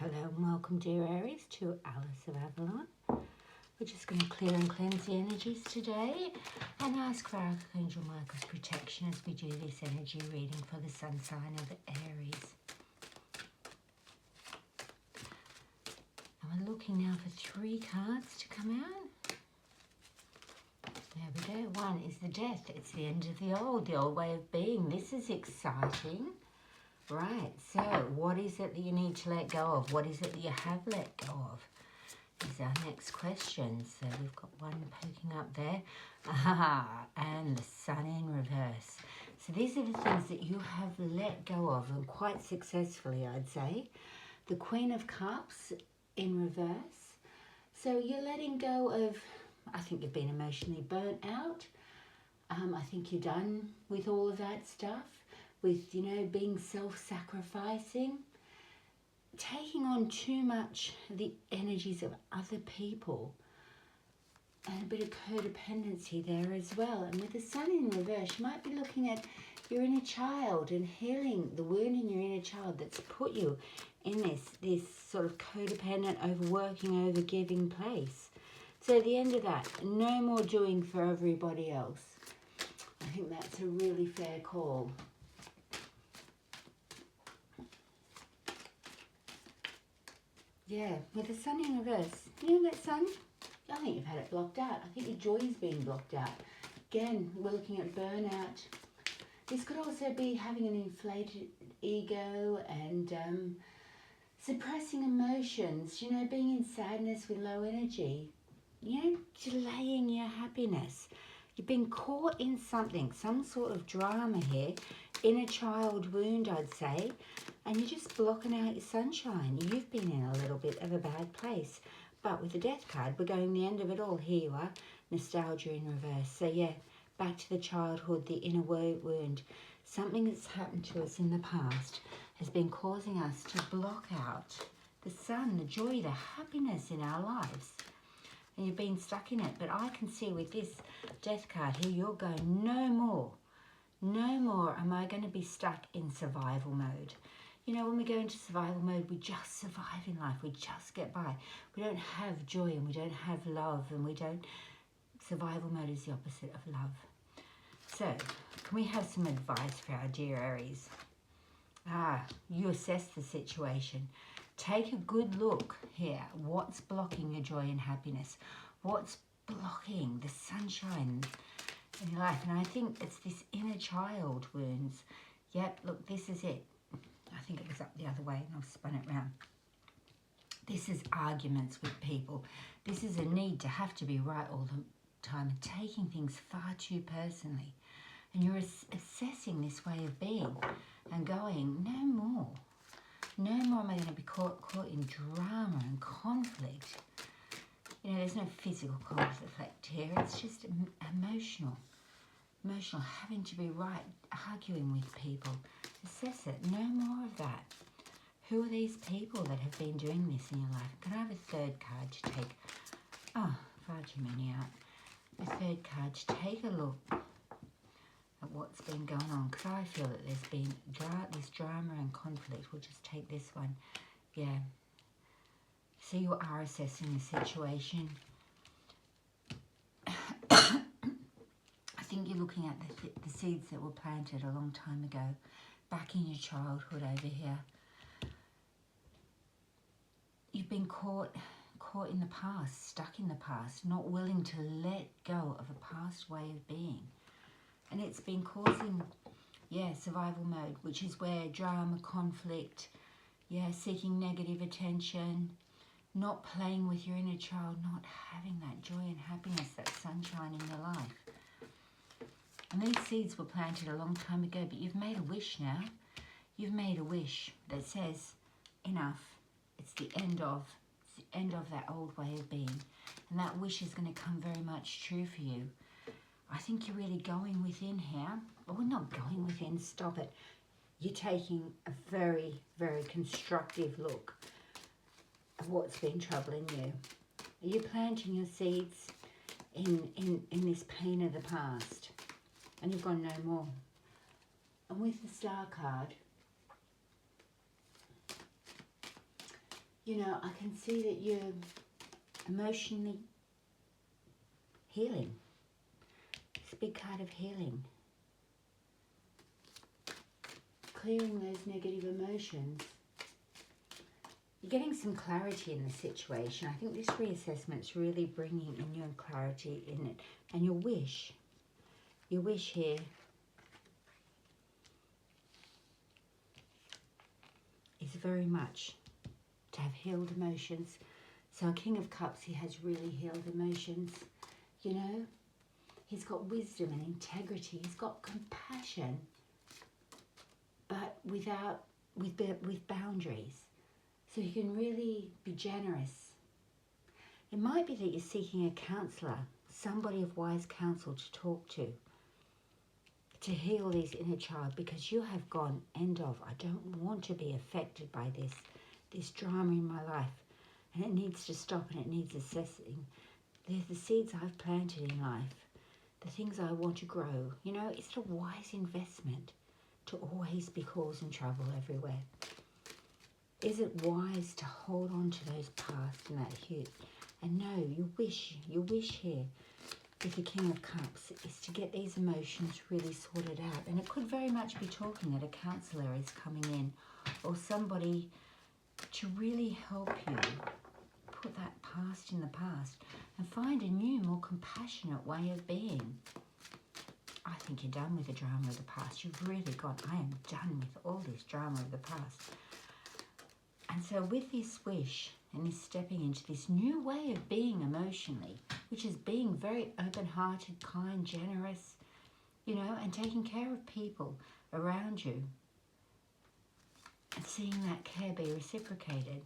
Hello and welcome, dear Aries, to Alice of Avalon. We're just going to clear and cleanse the energies today and ask for Archangel Michael's protection as we do this energy reading for the sun sign of Aries. And we're looking now for 3 cards to come out. There we go. 1 is the death. It's the end of the old way of being. This is exciting. Right, so what is it that you need to let go of? What is it that you have let go of? Is our next question. So we've got 1 poking up there. And the sun in reverse. So these are the things that you have let go of, and quite successfully, I'd say. The Queen of Cups in reverse. So you're letting go of, I think you've been emotionally burnt out. I think you're done with all of that stuff. With, being self-sacrificing, taking on too much of the energies of other people, and a bit of codependency there as well. And with the sun in reverse, you might be looking at your inner child and healing the wound in your inner child that's put you in this sort of codependent, overworking, overgiving place. So at the end of that, no more doing for everybody else. I think that's a really fair call. Yeah, with the sun in reverse. You know that sun? I think you've had it blocked out. I think your joy's been blocked out. Again, we're looking at burnout. This could also be having an inflated ego and suppressing emotions, being in sadness with low energy. Delaying your happiness. You've been caught in something, some sort of drama here, inner child wound, I'd say, and you're just blocking out your sunshine. You've been in a little bit of a bad place. But with the death card, we're going the end of it all. Here you are, nostalgia in reverse. So yeah, back to the childhood, the inner wound. Something that's happened to us in the past has been causing us to block out the sun, the joy, the happiness in our lives. And you've been stuck in it. But I can see with this death card here, you're going, no more am I going to be stuck in survival mode. When we go into survival mode, we just survive in life. We just get by. We don't have joy and we don't have love, and we don't... Survival mode is the opposite of love. So, can we have some advice for our dear Aries? You assess the situation. Take a good look here. What's blocking your joy and happiness? What's blocking the sunshine in your life? And I think it's this inner child wounds. Yep, look, this is it. I think it was up the other way and I've spun it round. This is arguments with people. This is a need to have to be right all the time and taking things far too personally. And you're assessing this way of being and going, no more. No more am I going to be caught in drama and conflict. There's no physical conflict here. It's just emotional, having to be right, arguing with people. Assess it. No more of that. Who are these people that have been doing this in your life? Can I have a 3rd card to take? Oh, far too many out. A 3rd card to take a look at what's been going on, because I feel that there's been this drama and conflict. We'll just take this one. Yeah. So you are assessing the situation. I think you're looking at the seeds that were planted a long time ago, back in your childhood over here. You've been caught in the past, stuck in the past, not willing to let go of a past way of being. And it's been causing, survival mode, which is where drama, conflict, seeking negative attention, not playing with your inner child, not having that joy and happiness, that sunshine in your life. And these seeds were planted a long time ago, but you've made a wish now. You've made a wish that says, enough. It's the end of that old way of being. And that wish is going to come very much true for you. I think you're really going within here. Well, not going within, stop it. You're taking a very, very constructive look at what's been troubling you. Are you planting your seeds in this pain of the past? And you've gone no more. And with the Star card, you know, I can see that you're emotionally healing. It's a big card of healing. Clearing those negative emotions. You're getting some clarity in the situation. I think this reassessment's really bringing in your clarity in it. And your wish here is very much to have healed emotions. So a King of Cups, he has really healed emotions, you know. He's got wisdom and integrity. He's got compassion, but with boundaries. So he can really be generous. It might be that you're seeking a counsellor, somebody of wise counsel to talk to heal this inner child, because you have gone, end of, I don't want to be affected by this drama in my life, and it needs to stop and it needs assessing. There's the seeds I've planted in life, the things I want to grow. You know, it's a wise investment to always be causing trouble everywhere. Is it wise to hold on to those past and that hurt? And no, your wish here with the King of Cups is to get these emotions really sorted out. And it could very much be talking that a counsellor is coming in, or somebody to really help you put that past in the past and find a new, more compassionate way of being. I think you're done with the drama of the past. You've really gone, I am done with all this drama of the past. And so with this wish and this stepping into this new way of being emotionally, which is being very open-hearted, kind, generous, you know, and taking care of people around you, and seeing that care be reciprocated.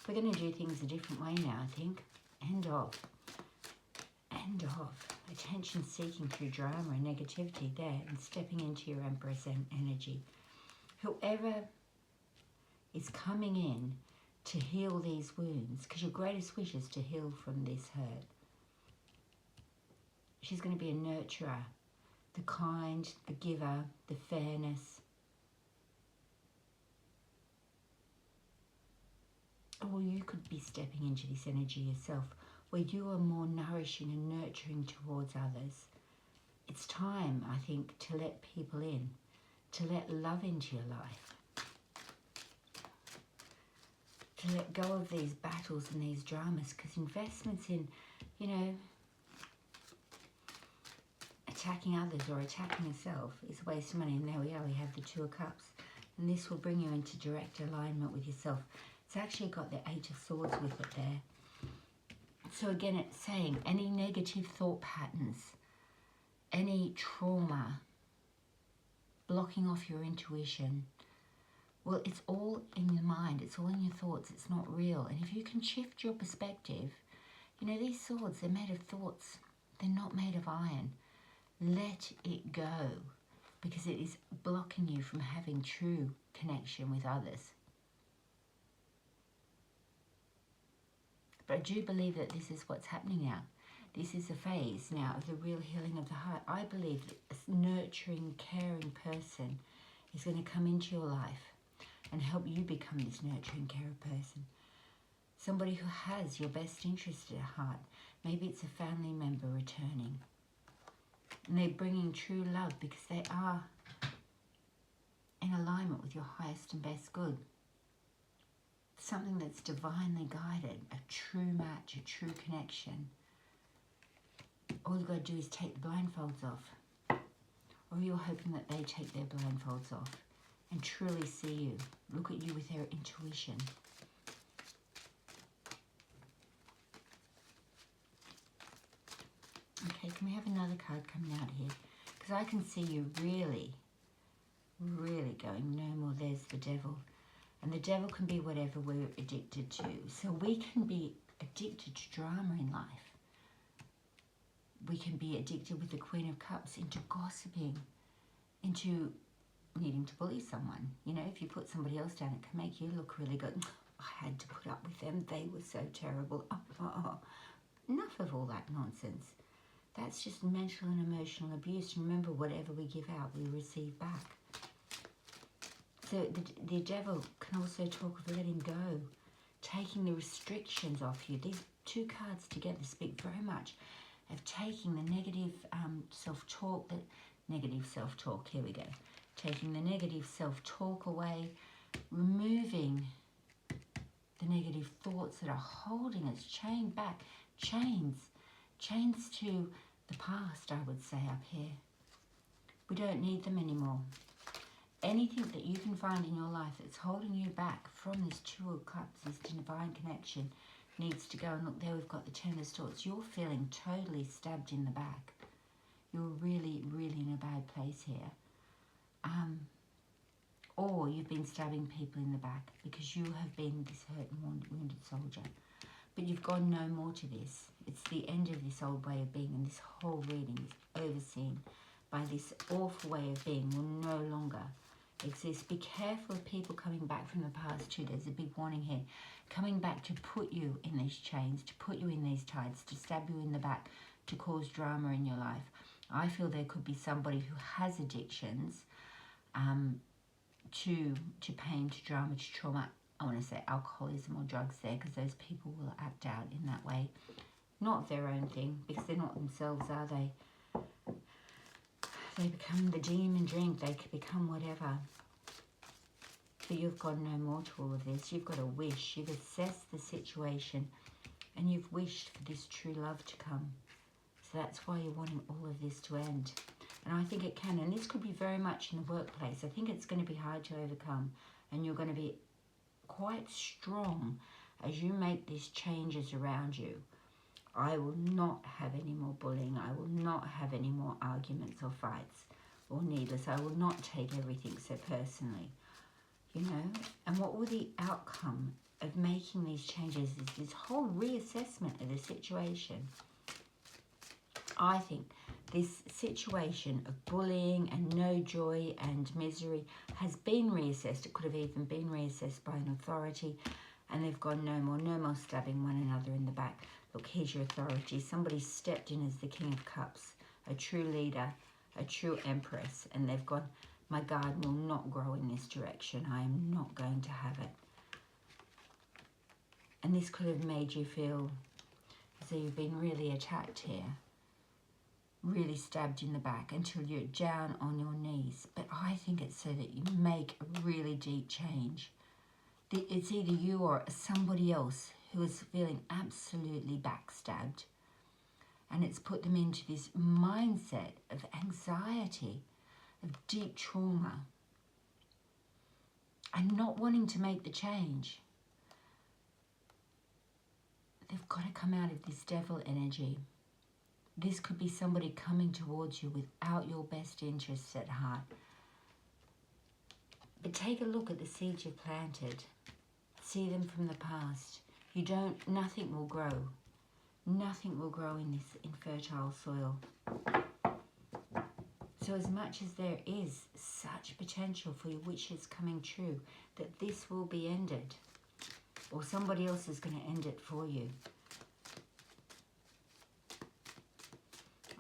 We're going to do things a different way now, I think. End of. End of. Attention seeking through drama and negativity there, and stepping into your Empress energy. Whoever is coming in to heal these wounds, because your greatest wish is to heal from this hurt. She's going to be a nurturer, the kind, the giver, the fairness. Or you could be stepping into this energy yourself, where you are more nourishing and nurturing towards others. It's time, I think, to let people in, to let love into your life, to let go of these battles and these dramas, because investments in, you know, attacking others or attacking yourself is a waste of money. And there we are, we have the Two of Cups, and this will bring you into direct alignment with yourself. It's actually got the Eight of Swords with it there. So again, it's saying any negative thought patterns, any trauma, blocking off your intuition, well, it's all in your mind, it's all in your thoughts, it's not real. And if you can shift your perspective, you know, these swords, they're made of thoughts, they're not made of iron. Let it go, because it is blocking you from having true connection with others. But I do believe that this is what's happening now. This is a phase now of the real healing of the heart. I believe that a nurturing, caring person is going to come into your life and help you become this nurturing, caring person. Somebody who has your best interest at heart. Maybe it's a family member returning. And they're bringing true love because they are in alignment with your highest and best good. Something that's divinely guided, a true match, a true connection. All you've got to do is take the blindfolds off. Or you're hoping that they take their blindfolds off and truly see you, look at you with their intuition. Okay, can we have another card coming out here? Because I can see you really, really going, no more, there's the Devil. And the devil can be whatever we're addicted to. So we can be addicted to drama in life. We can be addicted with the Queen of Cups into gossiping, into needing to bully someone. You know, if you put somebody else down, it can make you look really good. I had to put up with them. They were so terrible. Enough of all that nonsense. That's just mental and emotional abuse. Remember, whatever we give out, we receive back. So the devil can also talk of letting go, taking the restrictions off you. These two cards together speak very much of taking the negative self-talk, here we go. Taking the negative self-talk away, removing the negative thoughts that are holding us, chained back, chains to the past, I would say up here. We don't need them anymore. Anything that you can find in your life that's holding you back from this Two of Cups, this divine connection, needs to go. And look, there we've got the Ten of Swords. You're feeling totally stabbed in the back. You're really, really in a bad place here. Or you've been stabbing people in the back because you have been this hurt and wounded soldier. But you've gone no more to this. It's the end of this old way of being, and this whole reading is overseen by this awful way of being will no longer exist. Be careful of people coming back from the past too. There's a big warning here. Coming back to put you in these chains, to put you in these ties, to stab you in the back, to cause drama in your life. I feel there could be somebody who has addictions to pain, to drama, to trauma. I want to say alcoholism or drugs there, because those people will act out in that way. Not their own thing, because they're not themselves, are they? They become the demon drink, they could become whatever. But you've got no more to all of this. You've got a wish. You've assessed the situation and you've wished for this true love to come. So that's why you're wanting all of this to end. And I think it can. And this could be very much in the workplace. I think it's going to be hard to overcome. And you're going to be quite strong as you make these changes around you. I will not have any more bullying. I will not have any more arguments or fights or needless. I will not take everything so personally, you know. And what will the outcome of making these changes is this whole reassessment of the situation. I think this situation of bullying and no joy and misery has been reassessed. It could have even been reassessed by an authority, and they've gone no more stabbing one another in the back. Look, here's your authority. Somebody stepped in as the King of Cups, a true leader, a true empress, and they've gone, my garden will not grow in this direction. I am not going to have it. And this could have made you feel as though you've been really attacked here, really stabbed in the back until you're down on your knees. But I think it's so that you make a really deep change. It's either you or somebody else who is feeling absolutely backstabbed, and it's put them into this mindset of anxiety, of deep trauma, and not wanting to make the change. They've got to come out of this devil energy. This could be somebody coming towards you without your best interests at heart. But take a look at the seeds you've planted. See them from the past. Nothing will grow. Nothing will grow in this infertile soil. So as much as there is such potential for your wishes coming true, that this will be ended, or somebody else is going to end it for you.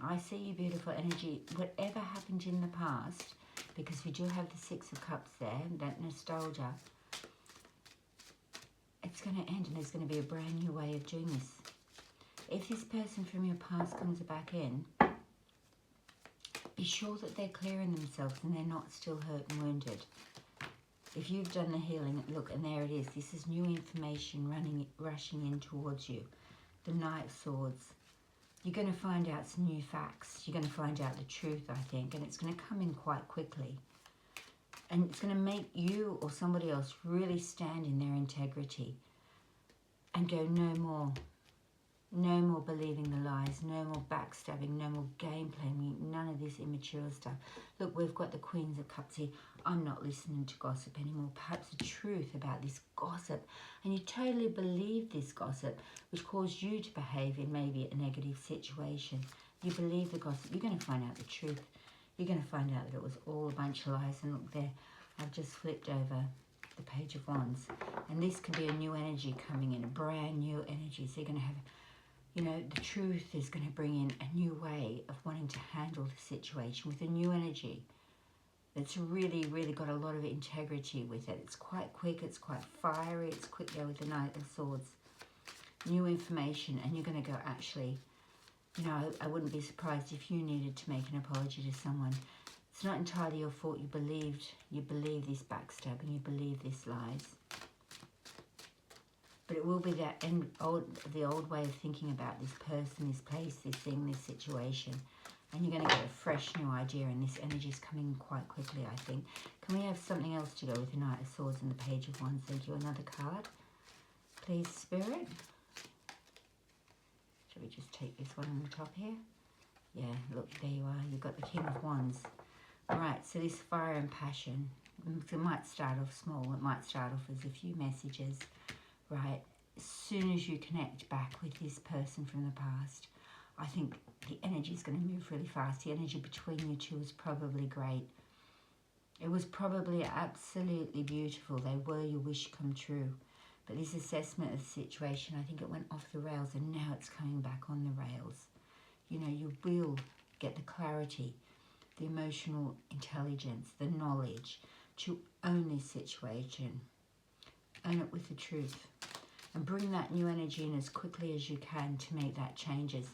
I see you, beautiful energy. Whatever happened in the past, because we do have the Six of Cups there, that nostalgia, it's going to end, and there's going to be a brand new way of doing this. If this person from your past comes back in, be sure that they're clearing themselves and they're not still hurt and wounded. If you've done the healing, look, and there it is. This is new information rushing in towards you. The Knight of Swords. You're going to find out some new facts. You're going to find out the truth, I think, and it's going to come in quite quickly. And it's going to make you or somebody else really stand in their integrity and go, no more. No more believing the lies, no more backstabbing, no more game playing, none of this immature stuff. Look, we've got the Queens of Cups here. I'm not listening to gossip anymore. Perhaps the truth about this gossip. And you totally believe this gossip, which caused you to behave in maybe a negative situation. You believe the gossip. You're going to find out the truth. You're going to find out that it was all a bunch of lies. And look there, I've just flipped over the Page of Wands. And this could be a new energy coming in, a brand new energy. So you're going to have, you know, the truth is going to bring in a new way of wanting to handle the situation with a new energy. It's really, really got a lot of integrity with it. It's quite quick, it's quite fiery, it's quick there with the Knight of Swords. New information, and you're going to go, actually, you know, I wouldn't be surprised if you needed to make an apology to someone. It's not entirely your fault. You believe this backstab and you believe this lies. But it will be that the old way of thinking about this person, this place, this thing, this situation. And you're going to get a fresh new idea, and this energy is coming quite quickly, I think. Can we have something else to go with the Knight of Swords and the Page of Wands? Thank you. Another card, please, Spirit. Shall we just take this one on the top here? Yeah, look, there you are. You've got the King of Wands. Right, so this fire and passion, it might start off small. It might start off as a few messages, right? As soon as you connect back with this person from the past, I think the energy is going to move really fast. The energy between you two is probably great. It was probably absolutely beautiful. They were your wish come true. But this assessment of the situation, I think it went off the rails, and now it's coming back on the rails. You know, you will get the clarity, the emotional intelligence, the knowledge to own this situation. Own it with the truth. And bring that new energy in as quickly as you can to make that changes.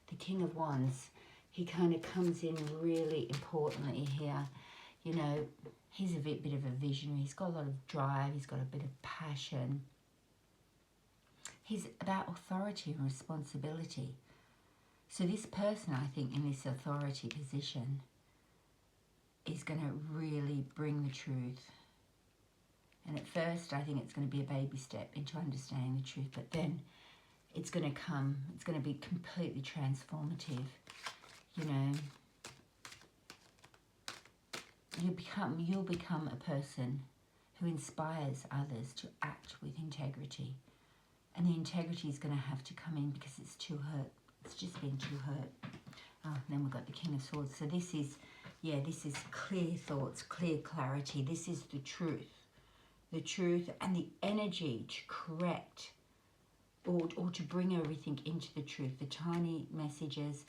The King of Wands, he kind of comes in really importantly here. You know, he's a bit of a visionary. He's got a lot of drive. He's got a bit of passion. He's about authority and responsibility. So this person, I think, in this authority position is going to really bring the truth. And at first, I think it's going to be a baby step into understanding the truth. But then it's going to come, it's going to be completely transformative. You know, you'll become a person who inspires others to act with integrity. And the integrity is going to have to come in because it's too hurt. It's just been too hurt. Oh, and then we've got the King of Swords. So this is, yeah, this is clear thoughts, clear clarity. This is the truth. The truth and the energy to correct or to bring everything into the truth. The tiny messages,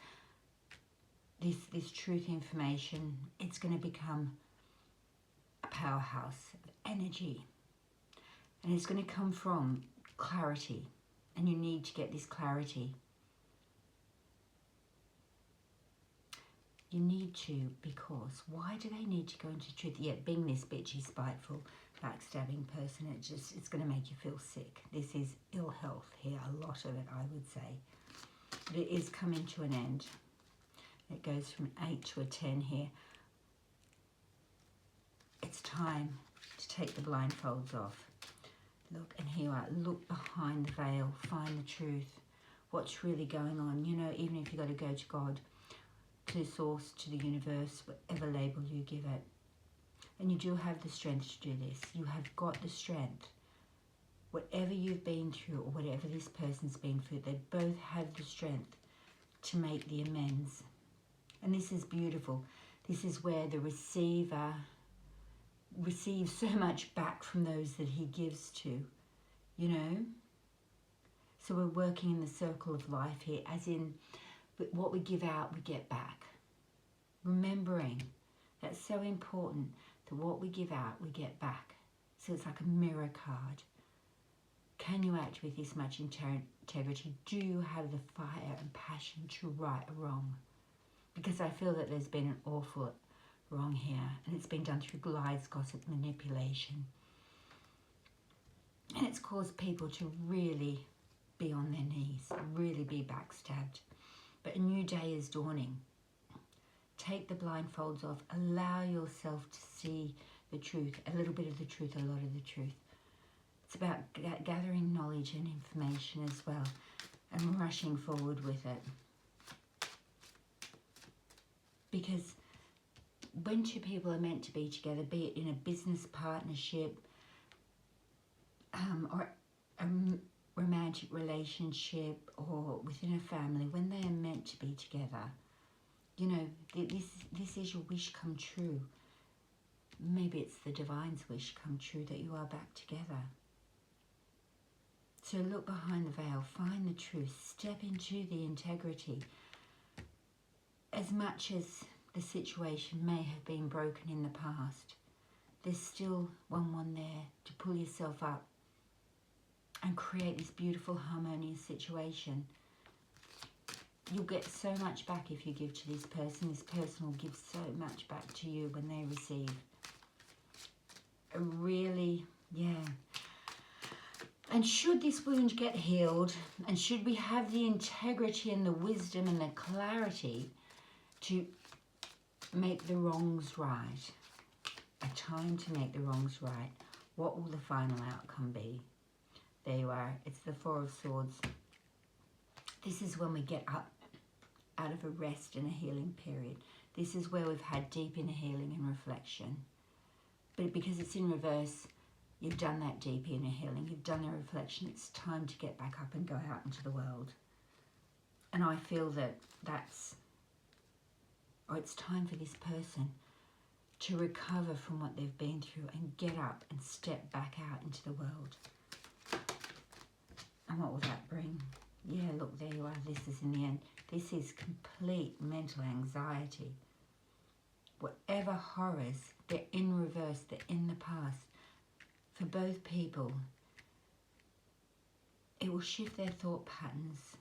this truth information, it's going to become a powerhouse of energy. And it's going to come from clarity. And you need to get this clarity. You need to, because why do they need to go into truth? Yet being this bitchy, spiteful, backstabbing person, it's going to make you feel sick. This is ill health here, a lot of it, I would say. But it is coming to an end. It goes from 8 to a 10 here. It's time to take the blindfolds off. Look, and here you are. Look behind the veil. Find the truth. What's really going on? You know, even if you've got to go to God, to the source, to the universe, whatever label you give it. And you do have the strength to do this. You have got the strength. Whatever you've been through or whatever this person's been through, they both have the strength to make the amends. And this is beautiful. This is where the receiver receives so much back from those that he gives to, you know. So we're working in the circle of life here, as in what we give out, we get back. Remembering that's so important, that what we give out, we get back. So it's like a mirror card. Can you act with this much integrity? Do you have the fire and passion to right a wrong? Because I feel that there's been an awful wrong here, and it's been done through lies, gossip, manipulation. And it's caused people to really be on their knees, really be backstabbed. But a new day is dawning. Take the blindfolds off. Allow yourself to see the truth, a little bit of the truth, a lot of the truth. It's about gathering knowledge and information as well, and rushing forward with it. Because when two people are meant to be together, be it in a business partnership or a romantic relationship or within a family, when they are meant to be together, you know, this is your wish come true. Maybe it's the divine's wish come true that you are back together. So look behind the veil, find the truth, step into the integrity. As much as the situation may have been broken in the past, there's still one there to pull yourself up and create this beautiful, harmonious situation. You'll get so much back if you give to this person. This person will give so much back to you when they receive. Really, yeah. And should this wound get healed, and should we have the integrity and the wisdom and the clarity to make the wrongs right, a time to make the wrongs right, what will the final outcome be? There you are. It's the Four of Swords. This is when we get up out of a rest and a healing period. This is where we've had deep inner healing and reflection. But because it's in reverse, you've done that deep inner healing, you've done the reflection, it's time to get back up and go out into the world. And I feel that it's time for this person to recover from what they've been through and get up and step back out into the world. And what will that bring? Yeah, look, there you are. This is in the end. This is complete mental anxiety. Whatever horrors, they're in reverse, they're in the past. For both people, it will shift their thought patterns.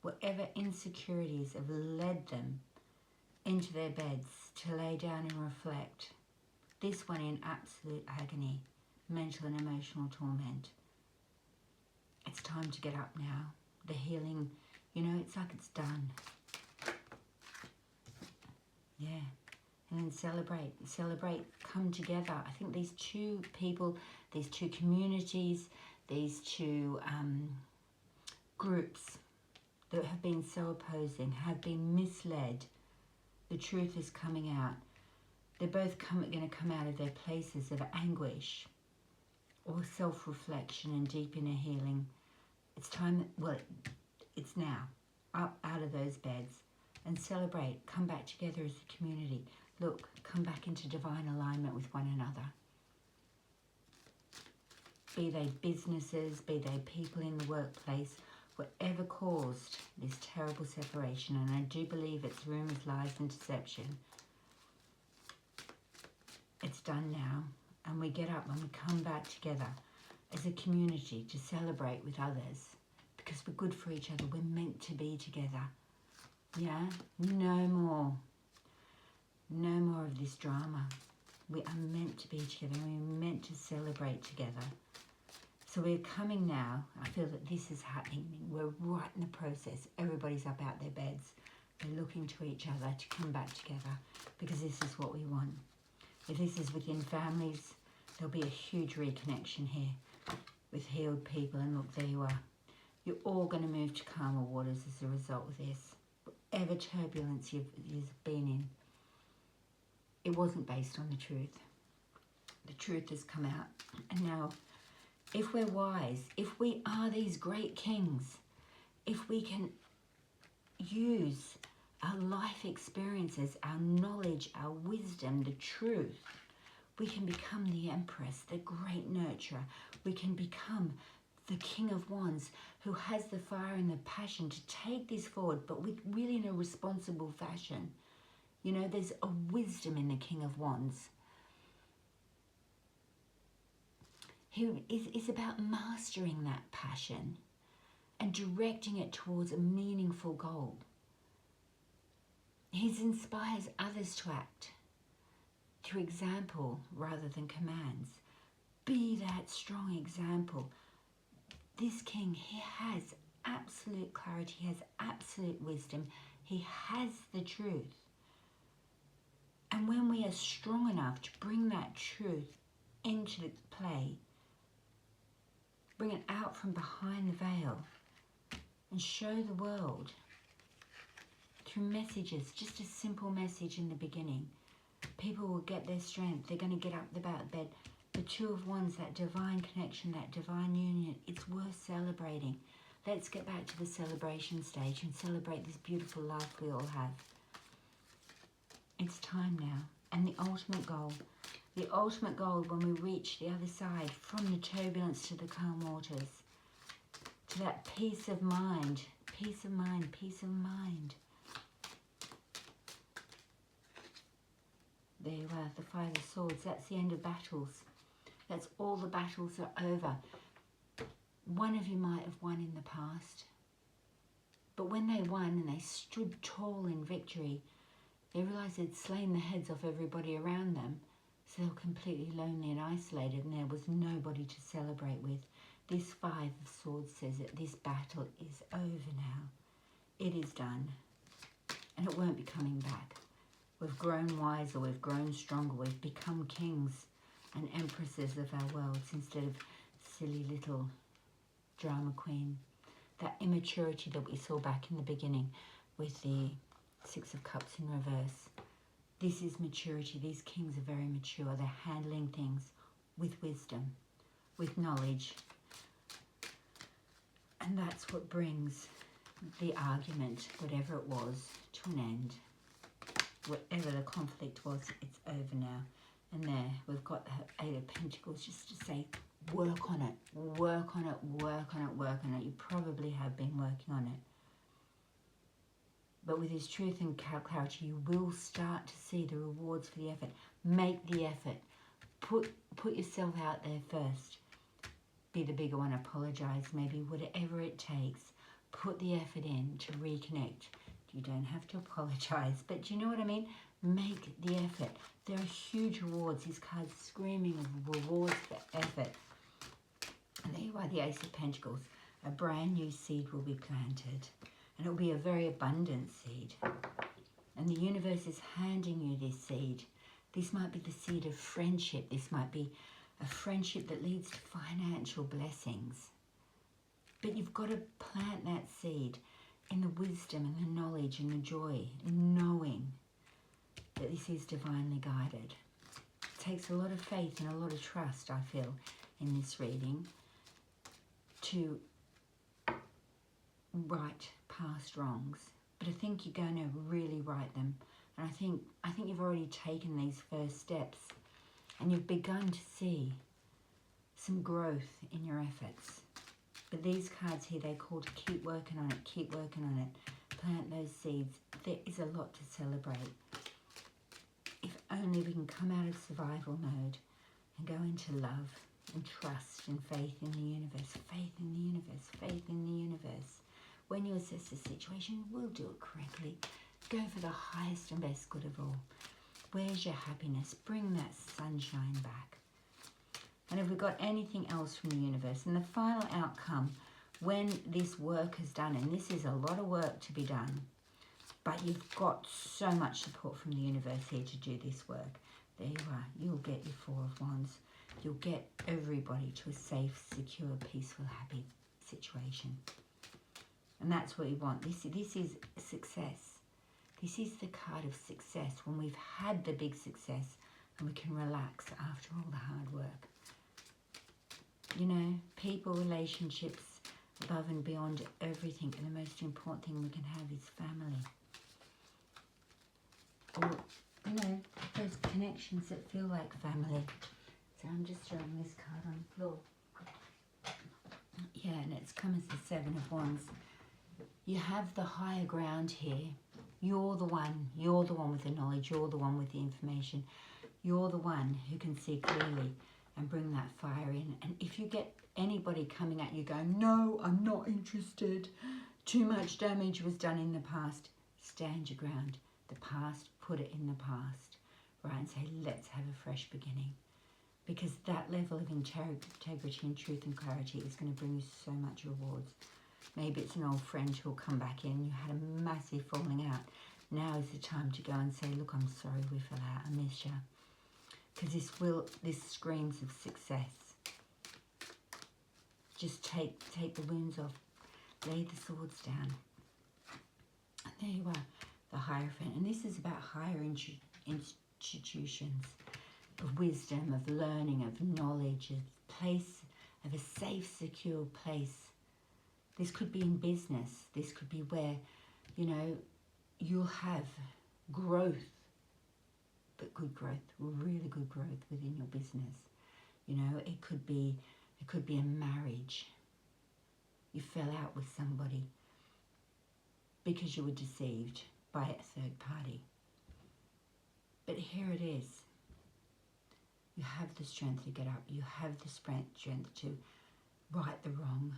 Whatever insecurities have led them into their beds to lay down and reflect. This one in absolute agony, mental and emotional torment. It's time to get up now. The healing, you know, it's like it's done. Yeah. And then celebrate, come together. I think these two people, these two communities, these two groups that have been so opposing, have been misled. The truth is coming out. They're both going to come out of their places of anguish or self-reflection and deep inner healing. It's time, well, it's now. Up out of those beds and celebrate. Come back together as a community. Look, come back into divine alignment with one another. Be they businesses, be they people in the workplace, whatever caused this terrible separation, and I do believe it's rumours, lies and deception. It's done now, and we get up and we come back together as a community to celebrate with others, because we're good for each other. We're meant to be together. Yeah? No more of this drama. We are meant to be together. We're meant to celebrate together. So we're coming now. I feel that this is happening. We're right in the process. Everybody's up out their beds. They're looking to each other to come back together, because this is what we want. If this is within families, there'll be a huge reconnection here with healed people. And look, there you are. You're all going to move to calmer waters as a result of this. Whatever turbulence you've been in, it wasn't based on the truth. The truth has come out. And now, if we're wise, if we are these great kings, if we can use our life experiences, our knowledge, our wisdom, the truth, we can become the Empress, the great nurturer. We can become the King of Wands, who has the fire and the passion to take this forward, but with really in a responsible fashion. You know, there's a wisdom in the King of Wands. He is about mastering that passion and directing it towards a meaningful goal. He inspires others to act through example rather than commands. Be that strong example. This king, he has absolute clarity, he has absolute wisdom, he has the truth. And when we are strong enough to bring that truth into play, bring it out from behind the veil and show the world through messages, just a simple message in the beginning, people will get their strength. They're going to get up about bed. The Two of Wands, that divine connection, that divine union, it's worth celebrating. Let's get back to the celebration stage and celebrate this beautiful life we all have. It's time now. And the ultimate goal when we reach the other side, from the turbulence to the calm waters, to that peace of mind, peace of mind, peace of mind. There you are, the Five of Swords. That's the end of battles. That's all the battles are over. One of you might have won in the past, but when they won and they stood tall in victory, they realised they'd slain the heads off everybody around them, so they were completely lonely and isolated, and there was nobody to celebrate with. This Five of Swords says that this battle is over now. It is done, and it won't be coming back. We've grown wiser, we've grown stronger, we've become kings and empresses of our worlds instead of silly little drama queen. That immaturity that we saw back in the beginning with the Six of Cups in reverse. This is maturity. These kings are very mature. They're handling things with wisdom, with knowledge. And that's what brings the argument, whatever it was, to an end. Whatever the conflict was, it's over now. And there, we've got the Eight of Pentacles just to say, work on it, work on it, work on it, work on it. You probably have been working on it. But with this truth and clarity, you will start to see the rewards for the effort. Make the effort. Put yourself out there first. Be the bigger one, apologise, maybe whatever it takes. Put the effort in to reconnect. You don't have to apologise, but do you know what I mean? Make the effort. There are huge rewards. These cards screaming of rewards for effort. And there you are, the Ace of Pentacles. A brand new seed will be planted. And it will be a very abundant seed. And the universe is handing you this seed. This might be the seed of friendship. This might be a friendship that leads to financial blessings. But you've got to plant that seed in the wisdom and the knowledge and the joy, knowing that this is divinely guided. It takes a lot of faith and a lot of trust, I feel, in this reading to right past wrongs. But I think you're going to really right them. And I think you've already taken these first steps and you've begun to see some growth in your efforts. But these cards here, they're called keep working on it, keep working on it. Plant those seeds. There is a lot to celebrate. If only we can come out of survival mode and go into love and trust and faith in the universe. Faith in the universe, faith in the universe. When you assess the situation, we'll do it correctly. Go for the highest and best good of all. Where's your happiness? Bring that sunshine back. And have we got anything else from the universe? And the final outcome, when this work is done, and this is a lot of work to be done, but you've got so much support from the universe here to do this work. There you are. You'll get your Four of Wands. You'll get everybody to a safe, secure, peaceful, happy situation. And that's what you want. This is success. This is the card of success, when we've had the big success and we can relax after all the hard work. You know, people, relationships, above and beyond everything. And the most important thing we can have is family. Or, you know, those connections that feel like family. So I'm just throwing this card on the floor. Yeah, and it's come as the Seven of Wands. You have the higher ground here. You're the one with the knowledge. You're the one with the information. You're the one who can see clearly and bring that fire in. And if you get anybody coming at you going, no, I'm not interested, too much damage was done in the past, stand your ground. The past, put it in the past, right? And say, let's have a fresh beginning. Because that level of integrity and truth and clarity is going to bring you so much rewards. Maybe it's an old friend who'll come back in. You had a massive falling out. Now is the time to go and say, look, I'm sorry we fell out. I miss you. Because this screams of success. Just take the wounds off. Lay the swords down. And there you are, the Hierophant. And this is about higher institutions of wisdom, of learning, of knowledge, of a safe, secure place. This could be in business. This could be where, you know, you'll have growth, but good growth, really good growth within your business. You know, it could be a marriage. You fell out with somebody because you were deceived by a third party. But here it is. You have the strength to get up. You have the strength to right the wrong.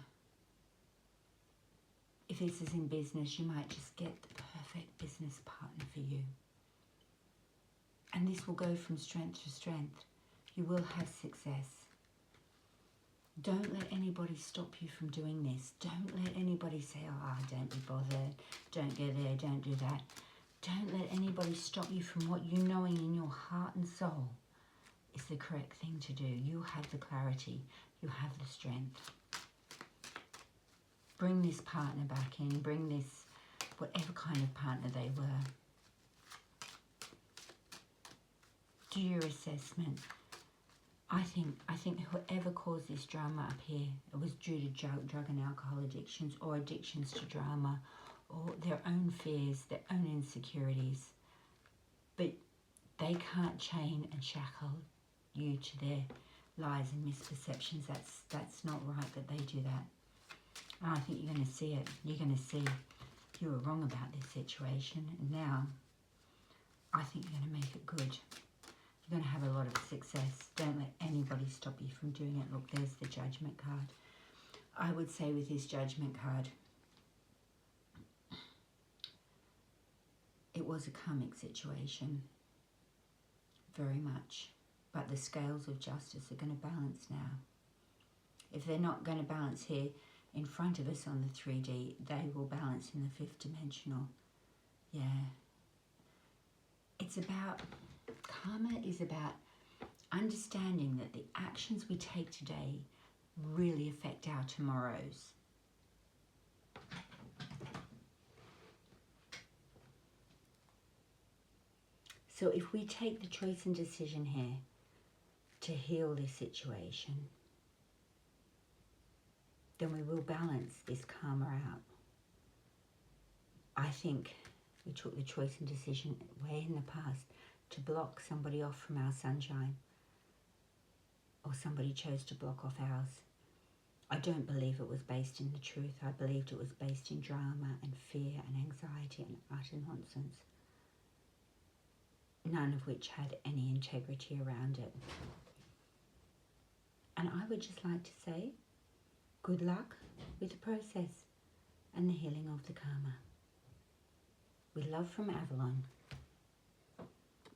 If this is in business, you might just get the perfect business partner for you. And this will go from strength to strength. You will have success. Don't let anybody stop you from doing this. Don't let anybody say, oh, don't be bothered. Don't go there, don't do that. Don't let anybody stop you from what you knowing in your heart and soul is the correct thing to do. You have the clarity. You have the strength. Bring this partner back in. Bring this, whatever kind of partner they were. Do your assessment. I think whoever caused this drama up here, it was due to drug and alcohol addictions, or addictions to drama, or their own fears, their own insecurities. But they can't chain and shackle you to their lies and misperceptions. That's not right that they do that. And I think you're going to see it. You're going to see you were wrong about this situation. And now, I think you're going to make it good. You're going to have a lot of success. Don't let anybody stop you from doing it. Look, there's the Judgment card. I would say with this Judgment card, it was a karmic situation. Very much. But the scales of justice are going to balance now. If they're not going to balance here in front of us on the 3D, they will balance in the 5th dimensional. Yeah. It's about... Karma is about understanding that the actions we take today really affect our tomorrows. So if we take the choice and decision here to heal this situation, then we will balance this karma out. I think we took the choice and decision way in the past to block somebody off from our sunshine, or somebody chose to block off ours. I don't believe it was based in the truth. I believed it was based in drama and fear and anxiety and utter nonsense, none of which had any integrity around it. And I would just like to say, good luck with the process and the healing of the karma. With love from Avalon.